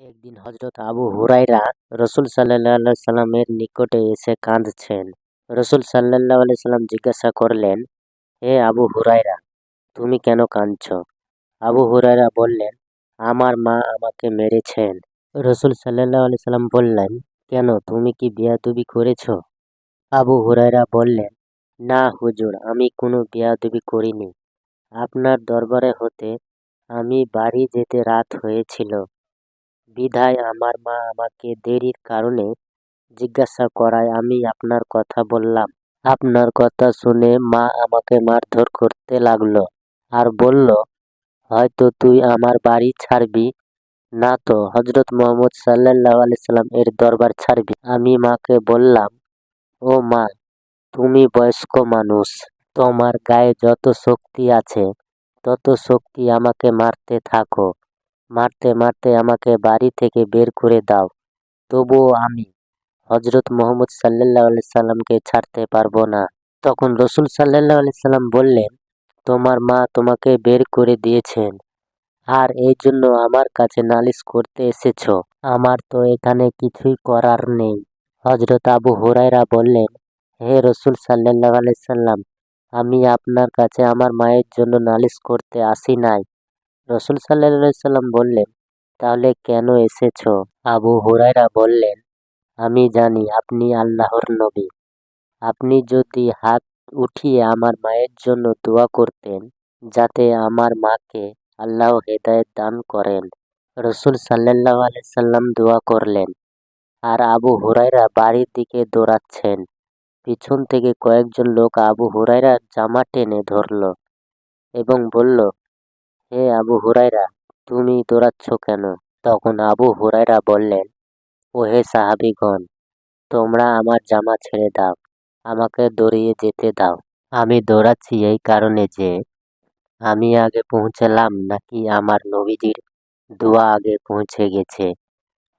একদিন হযরত আবু হুরায়রা রাসূল সাল্লাল্লাহু আলাইহি সাল্লামের নিকটে এসে কাঁদছেন। রাসূল সাল্লাল্লাহু আলাইহি সাল্লাম জিজ্ঞাসা করলেন, হে আবু হুরায়রা, তুমি কেন কাঁদছ? আবু হুরায়রা বললেন, আমার মা আমাকে মেরেছেন। রাসূল সাল্লাল্লাহু আলাইহি সাল্লাম বললেন, কেন, তুমি কি বেয়াদবি করেছ? আবু হুরায়রা বললেন, না হুজুর, আমি কোনো বেয়াদবি করিনি। আপনার দরবারে হতে আমি বাড়ি যেতে রাত হয়েছিল, বিধায় আমার মা আমাকে দেরির কারণে জিজ্ঞাসা করায় আমি আপনার কথা বললাম। আপনার কথা শুনে মা আমাকে মারধর করতে লাগলো আর বলল, হয়তো তুই আমার বাড়ি ছাড়বি না তো হযরত মুহাম্মদ সাল্লাল্লাহু আলাইহি সাল্লাম এর দরবার ছাড়বি। আমি মাকে বললাম, ও মা, তুমি বয়স্ক মানুষ, তোমার গায়ে যত শক্তি আছে তত শক্তি আমাকে মারতে থাকো, মারতে মারতে আমাকে বাড়ি থেকে বের করে দাও, তবুও আমি হযরত মুহাম্মদ সাল্লাল্লাহু আলাইহি সাল্লামকে ছাড়তে পারবো না। তখন রাসূল সাল্লাল্লাহু আলাইহি সাল্লাম বললেন, তোমার মা তোমাকে বের করে দিয়েছেন আর এই জন্য আমার কাছে নালিশ করতে এসেছো। আমার তো এখানে কিছুই করার নেই। হযরত আবু হুরায়রা বললেন, হে রাসূল সাল্লাল্লাহু আলাইহি সাল্লাম, আমি আপনার কাছে আমার মায়ের জন্য নালিশ করতে আসি নাই। রাসূল সাল্লাল্লাহু আলাইহি সাল্লাম বললেন, তাহলে কেন এসেছো? আবু হুরায়রা বললেন, আমি জানি আপনি আল্লাহর নবী। আপনি যদি হাত উঠিয়ে আমার মায়ের জন্য দোয়া করতেন, যাতে আমার মাকে আল্লাহ হেদায়েত দান করেন। রাসূল সাল্লাল্লাহু আলাইহি সাল্লাম দোয়া করলেন আর আবু হুরায়রা বাড়ির দিকে দৌড়াচ্ছেন। পিছন থেকে কয়েকজন লোক আবু হুরায়রার জামা টেনে ধরল এবং বলল, হে আবু হুরায়রা, তুমি দৌড়াচ্ছ কেন? তখন আবু হুরায়রা বললেন, ও হে সাহাবীগণ, তোমরা আমার জামা ছেড়ে দাও, আমাকে দৌড়িয়ে যেতে দাও। আমি দৌড়াচ্ছি এই কারণে যে আমি আগে পৌঁছালাম নাকি আমার নবীজির দোয়া আগে পৌঁছে গেছে।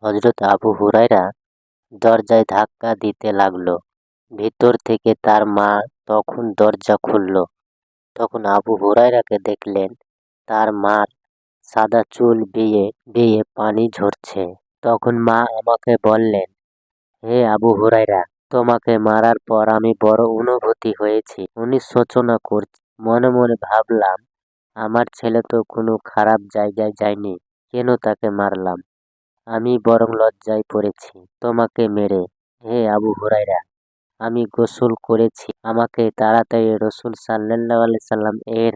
হযরত আবু হুরায়রা দরজায় ধাক্কা দিতে লাগলো। ভিতর থেকে তার মা তখন দরজা খুলল। তখন আবু হুরায়রাকে দেখলেন তার মার সাদা চুল বেয়ে বেয়ে পানি ঝরছে। তখন মা আমাকে বললেন, হে আবু হুরায়রা, তোমাকে মারার পর আমি বড় অনুভূতি হয়েছি, অনুশোচনা করছি। মনে মনে ভাবলাম, আমার ছেলে তো কোনো খারাপ জায়গায় যায়নি, কেন তাকে মারলাম? আমি বরং লজ্জায় পড়েছি তোমাকে মেরে। হে আবু হুরায়রা, আমি গোসল করেছি, আমাকে তাড়াতাড়ি রাসূল সাল্লাল্লাহু আলাইহি সাল্লাম এর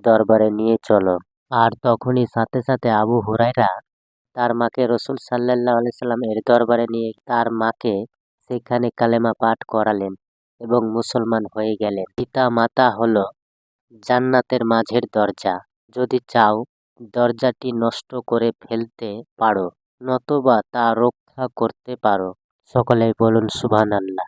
দরবারে নিয়ে চলো। আর তখনই সাথে সাথে আবু হুরায়রা তার মাকে রাসূল সাল্লাল্লাহু আলাইহি সাল্লাম এর দরবারে নিয়ে তার মাকে সেখানে কালেমা পাঠ করালেন এবং মুসলমান হয়ে গেলেন। পিতা মাতা হলো জান্নাতের মাঝের দরজা। যদি চাও দরজাটি নষ্ট করে ফেলতে পারো, নতুবা তা রক্ষা করতে পারো। সকলেই বলুন সুবহানাল্লাহ।